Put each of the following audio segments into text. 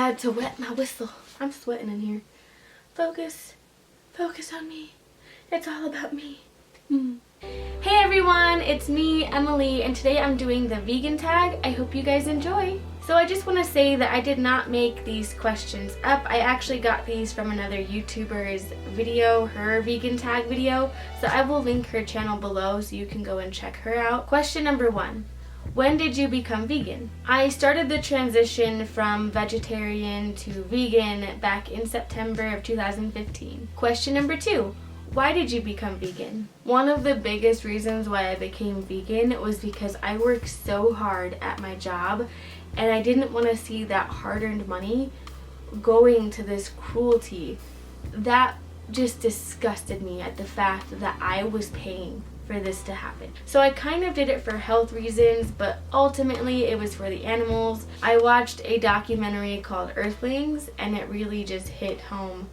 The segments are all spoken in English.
had to wet my whistle. I'm sweating in here. Focus on me. It's all about me. Hey everyone, it's me, Emily, and today I'm doing the vegan tag. I hope you guys enjoy. So I just want to say that I did not make these questions up. I actually got these from another YouTuber's video, her vegan tag video. So I will link her channel below so you can go and check her out. Question number 1. When did you become vegan? I started the transition from vegetarian to vegan back in September of 2015. Question number 2. Why did you become vegan? One of the biggest reasons why I became vegan was because I worked so hard at my job and I didn't want to see that hard-earned money going to this cruelty. That just disgusted me at the fact that I was paying for this to happen. So I kind of did it for health reasons, but ultimately it was for the animals. I watched a documentary called Earthlings and it really just hit home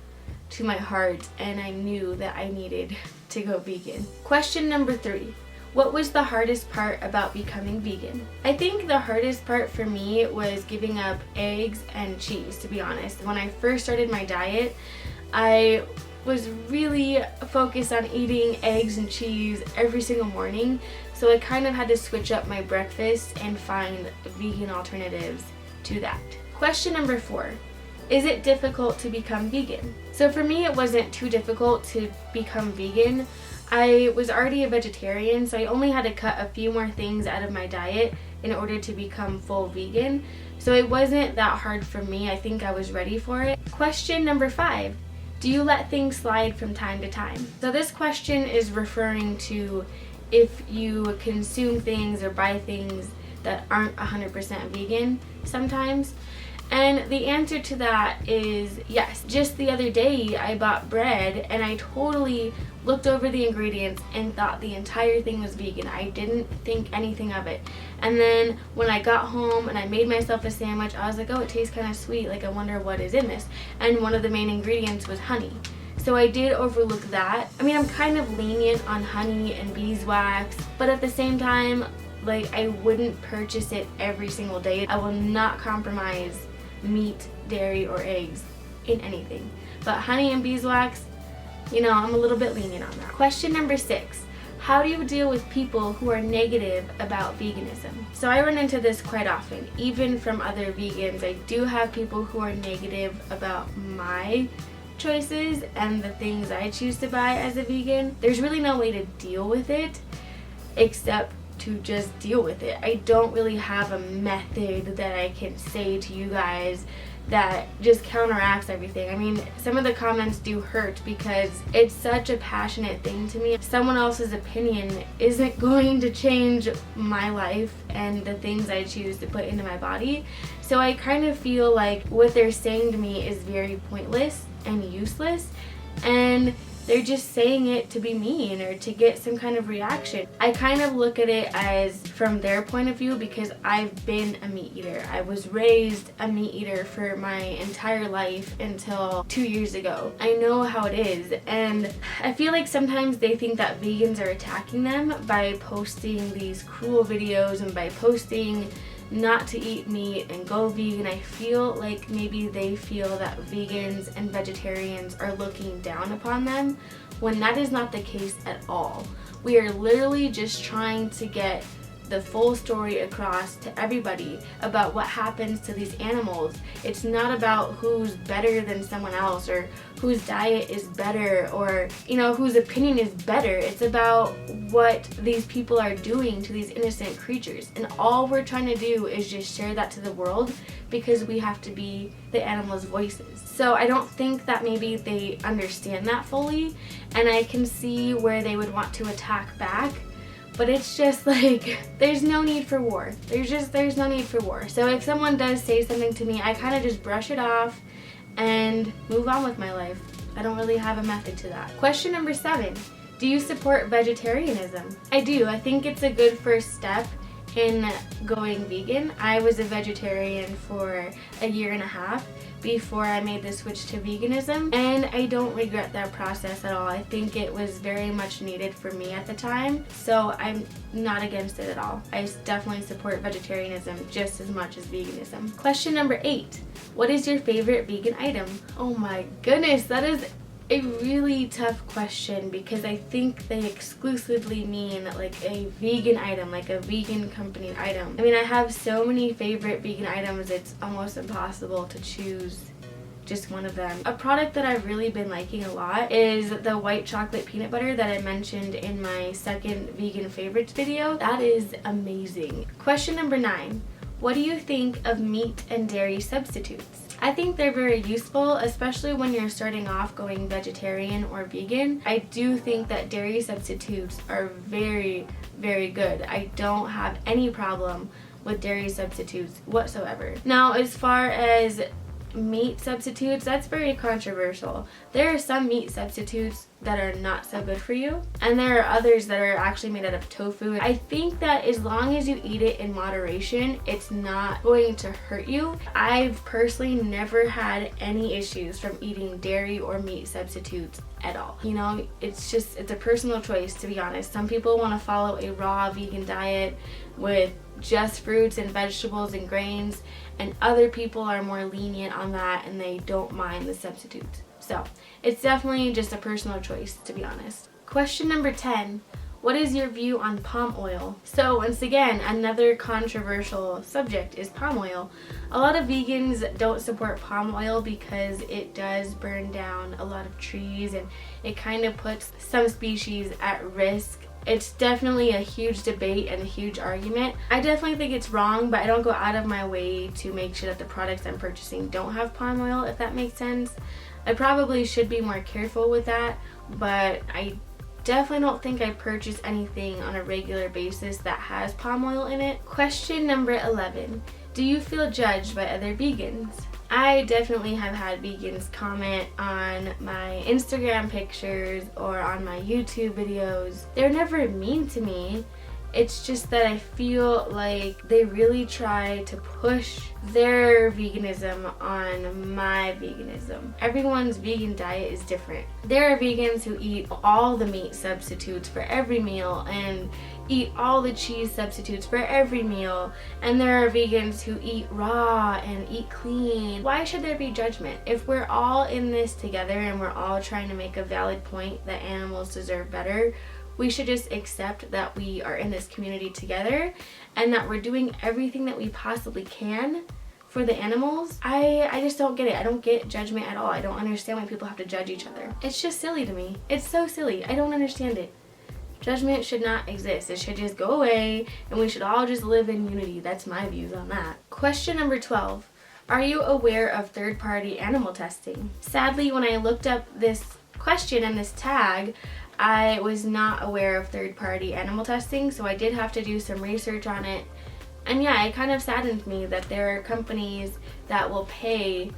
to my heart and I knew that I needed to go vegan. Question number 3. What was the hardest part about becoming vegan? I think the hardest part for me was giving up eggs and cheese, to be honest. When I first started my diet, I was really focused on eating eggs and cheese every single morning, so I kind of had to switch up my breakfast and find vegan alternatives to that. Question number 4. Is it difficult to become vegan? So for me, it wasn't too difficult to become vegan. I was already a vegetarian, so I only had to cut a few more things out of my diet in order to become full vegan. So it wasn't that hard for me. I think I was ready for it. Question number 5. Do you let things slide from time to time? So this question is referring to if you consume things or buy things that aren't 100% vegan sometimes. And the answer to that is yes. Just the other day I bought bread and I totally looked over the ingredients and thought the entire thing was vegan. I didn't think anything of it. And then when I got home and I made myself a sandwich, I was like, oh, it tastes kind of sweet. Like, I wonder what is in this. And one of the main ingredients was honey. So I did overlook that. I mean, I'm kind of lenient on honey and beeswax, but at the same time, like, I wouldn't purchase it every single day. I will not compromise meat, dairy, or eggs in anything. But honey and beeswax, you know, I'm a little bit lenient on that. Question number 6. How do you deal with people who are negative about veganism? So I run into this quite often, even from other vegans. I do have people who are negative about my choices and the things I choose to buy as a vegan. There's really no way to deal with it except to just deal with it. I don't really have a method that I can say to you guys that just counteracts everything. I mean, some of the comments do hurt because it's such a passionate thing to me. Someone else's opinion isn't going to change my life and the things I choose to put into my body. So I kind of feel like what they're saying to me is very pointless and useless, and they're just saying it to be mean or to get some kind of reaction. I kind of look at it as from their point of view because I've been a meat eater. I was raised a meat eater for my entire life until 2 years ago. I know how it is, and I feel like sometimes they think that vegans are attacking them by posting these cruel videos and by posting not to eat meat and go vegan. I feel like maybe they feel that vegans and vegetarians are looking down upon them when that is not the case at all. We are literally just trying to get the full story across to everybody about what happens to these animals. It's not about who's better than someone else or whose diet is better or, you know, whose opinion is better. It's about what these people are doing to these innocent creatures. And all we're trying to do is just share that to the world because we have to be the animals' voices. So I don't think that maybe they understand that fully, and I can see where they would want to attack back. But it's just like, there's no need for war. There's no need for war. So if someone does say something to me, I kind of just brush it off and move on with my life. I don't really have a method to that. Question number 7. Do you support vegetarianism? I do. I think it's a good first step in going vegan. I was a vegetarian for a year and a half before I made the switch to veganism, and I don't regret that process at all. I think it was very much needed for me at the time, so I'm not against it at all. I definitely support vegetarianism just as much as veganism. Question number 8. What is your favorite vegan item? Oh my goodness, that is a really tough question because I think they exclusively mean like a vegan item, like a vegan company item. I mean, I have so many favorite vegan items, it's almost impossible to choose just one of them. A product that I've really been liking a lot is the white chocolate peanut butter that I mentioned in my second vegan favorites video. That is amazing. Question number 9. What do you think of meat and dairy substitutes? I think they're very useful, especially when you're starting off going vegetarian or vegan. I do think that dairy substitutes are very, very good. I don't have any problem with dairy substitutes whatsoever. Now, as far as meat substitutes, that's very controversial. There are some meat substitutes that are not so good for you, and there are others that are actually made out of tofu. I think that as long as you eat it in moderation, it's not going to hurt you. I've personally never had any issues from eating dairy or meat substitutes at all. You know, it's a personal choice, to be honest. Some people want to follow a raw vegan diet with just fruits and vegetables and grains, and other people are more lenient on that and they don't mind the substitutes. So it's definitely just a personal choice, to be honest. Question number 10. What is your view on palm oil? So once again, another controversial subject is palm oil. A lot of vegans don't support palm oil because it does burn down a lot of trees and it kind of puts some species at risk. It's definitely a huge debate and a huge argument. I definitely think it's wrong, but I don't go out of my way to make sure that the products I'm purchasing don't have palm oil, if that makes sense. I probably should be more careful with that, but I definitely don't think I purchase anything on a regular basis that has palm oil in it. Question number 11. Do you feel judged by other vegans? I definitely have had vegans comment on my Instagram pictures or on my YouTube videos. They're never mean to me. It's just that I feel like they really try to push their veganism on my veganism. Everyone's vegan diet is different. There are vegans who eat all the meat substitutes for every meal and eat all the cheese substitutes for every meal, and there are vegans who eat raw and eat clean. Why should there be judgment? If we're all in this together and we're all trying to make a valid point that animals deserve better, we should just accept that we are in this community together and that we're doing everything that we possibly can for the animals. I just don't get it. I don't get judgment at all. I don't understand why people have to judge each other. It's just silly to me. It's so silly. I don't understand it. Judgment should not exist. It should just go away and we should all just live in unity. That's my views on that. Question number 12. Are you aware of third-party animal testing? Sadly, when I looked up this question and this tag, I was not aware of third-party animal testing, so I did have to do some research on it. And yeah, it kind of saddens me that there are companies that will pay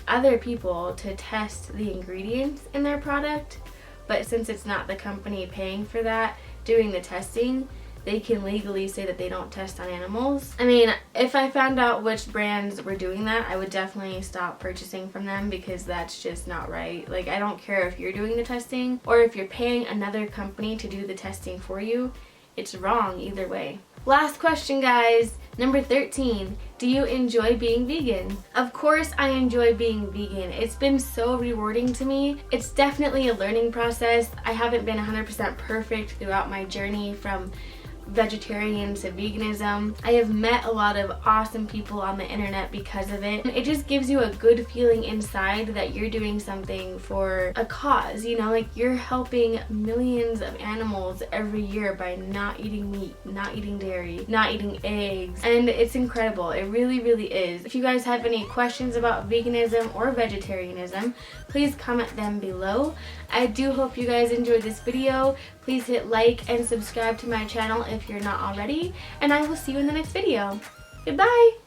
other people to test the ingredients in their product, but since it's not the company paying for that, doing the testing, they can legally say that they don't test on animals. I mean, if I found out which brands were doing that, I would definitely stop purchasing from them because that's just not right. Like, I don't care if you're doing the testing or if you're paying another company to do the testing for you. It's wrong either way. Last question, guys. Number 13. Do you enjoy being vegan? Of course I enjoy being vegan. It's been so rewarding to me. It's definitely a learning process. I haven't been 100% perfect throughout my journey from vegetarian to veganism. I have met a lot of awesome people on the internet because of it. It just gives you a good feeling inside that you're doing something for a cause, you know, like you're helping millions of animals every year by not eating meat, not eating dairy, not eating eggs, and it's incredible. It really, really is. If you guys have any questions about veganism or vegetarianism, please comment them below. I do hope you guys enjoyed this video. Please hit like and subscribe to my channel if you're not already, and I will see you in the next video. Goodbye!